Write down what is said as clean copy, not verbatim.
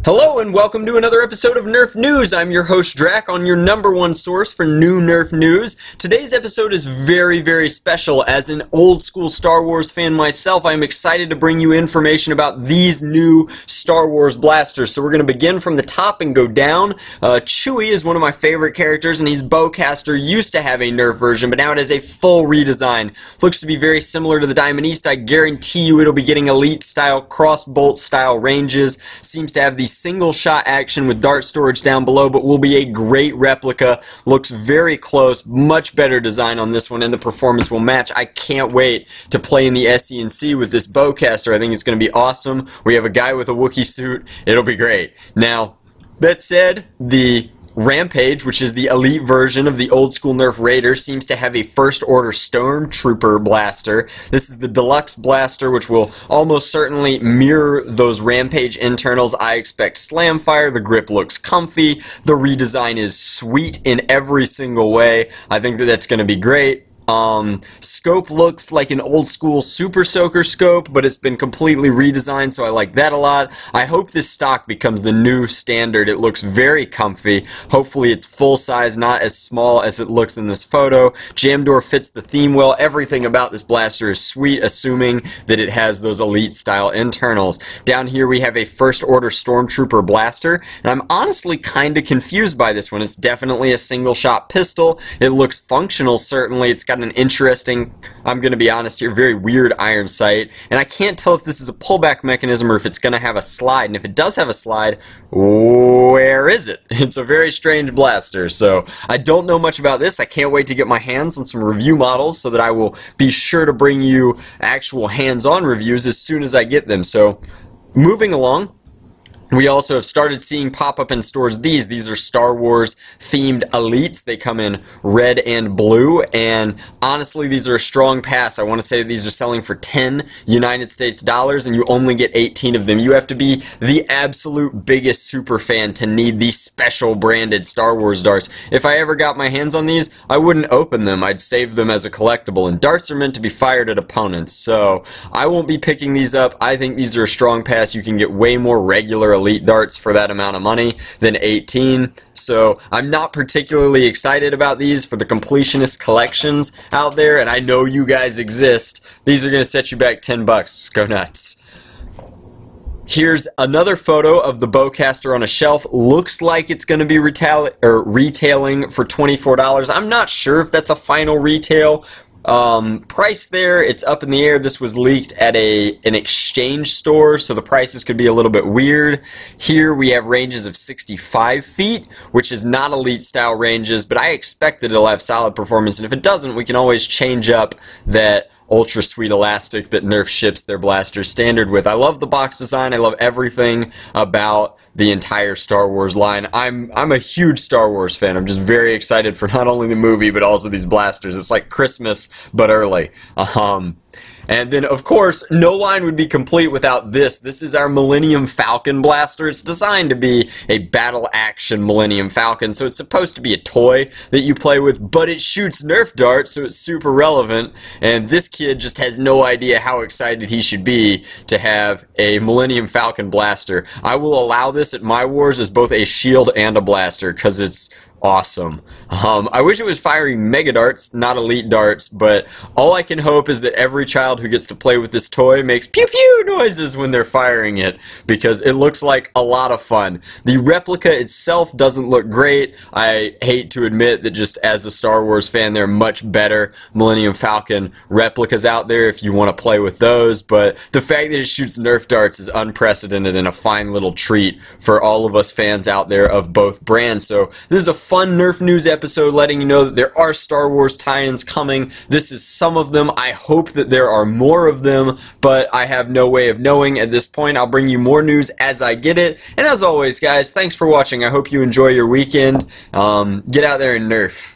Hello and welcome to another episode of Nerf News. I'm your host Drac, on your #1 source for new Nerf news. Today's episode is very special. As an old school Star Wars fan myself, I'm excited to bring you information about these new Star Wars blasters. So we're going to begin from the top and go down. Chewie is one of my favorite characters, and he's Bowcaster. Used to have a Nerf version, but now it has a full redesign. Looks to be very similar to the Diamond East. I guarantee you it'll be getting elite style, cross-bolt style ranges. Seems to have the single shot action with dart storage down below, but will be a great replica. Looks very close, much better design on this one, and the performance will match. I can't wait to play in the SE&C with this Bowcaster. I think it's going to be awesome. We have a guy with a Wookiee suit. It'll be great. Now, that said, the Rampage, which is the elite version of the old school Nerf Raider, seems to have a first order Stormtrooper blaster. This is the deluxe blaster, which will almost certainly mirror those Rampage internals. I expect slam fire. The grip looks comfy. The redesign is sweet in every single way. I think that that's going to be great. Scope looks like an old school Super Soaker scope, but it's been completely redesigned, so I like that a lot. I hope this stock becomes the new standard. It looks very comfy. Hopefully it's full size, not as small as it looks in this photo. Jam door fits the theme well. Everything about this blaster is sweet, assuming that it has those elite style internals. Down here we have a first order Stormtrooper blaster, and I'm honestly kind of confused by this one. It's definitely a single shot pistol. It looks functional, certainly. It's got an interesting, I'm going to be honest here, very weird iron sight, and I can't tell if this is a pullback mechanism or if it's going to have a slide, and if it does have a slide, where is it? It's a very strange blaster, so I don't know much about this. I can't wait to get my hands on some review models so that I will be sure to bring you actual hands-on reviews as soon as I get them. So moving along, we also have started seeing pop up in stores these are Star Wars themed elites. They come in red and blue, and honestly these are a strong pass. I want to say these are selling for 10 United States dollars, and you only get 18 of them. You have to be the absolute biggest super fan to need these special branded Star Wars darts. If I ever got my hands on these, I wouldn't open them. I'd save them as a collectible, and darts are meant to be fired at opponents, so I won't be picking these up. I think these are a strong pass. You can get way more regular elite darts for that amount of money than 18, so I'm not particularly excited about these for the completionist collections out there, and I know you guys exist. These are going to set you back 10 bucks. Go nuts. Here's another photo of the Bowcaster on a shelf. Looks like it's going to be retailing for $24. I'm not sure if that's a final retail price there. It's up in the air. This was leaked at an exchange store, so the prices could be a little bit weird. Here we have ranges of 65 feet, which is not elite style ranges, but I expect that it'll have solid performance, and if it doesn't, we can always change up that ultra sweet elastic that Nerf ships their blasters standard with. I love the box design. I love everything about the entire Star Wars line. I'm a huge Star Wars fan. I'm just very excited for not only the movie but also these blasters. It's like Christmas but early. And then, of course, no line would be complete without this. This is our Millennium Falcon blaster. It's designed to be a battle action Millennium Falcon, so it's supposed to be a toy that you play with, but it shoots Nerf darts, so it's super relevant. And this kid just has no idea how excited he should be to have a Millennium Falcon blaster. I will allow this at my wars as both a shield and a blaster, because it's awesome. I wish it was firing mega darts, not elite darts, but all I can hope is that every child who gets to play with this toy makes pew pew noises when they're firing it, because it looks like a lot of fun. The replica itself doesn't look great. I hate to admit that just as a Star Wars fan, there are much better Millennium Falcon replicas out there if you want to play with those, but the fact that it shoots Nerf darts is unprecedented and a fine little treat for all of us fans out there of both brands. So this is a fun Nerf news episode letting you know that there are Star Wars tie-ins coming. This is some of them. I hope that there are more of them, but I have no way of knowing at this point. I'll bring you more news as I get it. And as always, guys, thanks for watching. I hope you enjoy your weekend. Get out there and Nerf.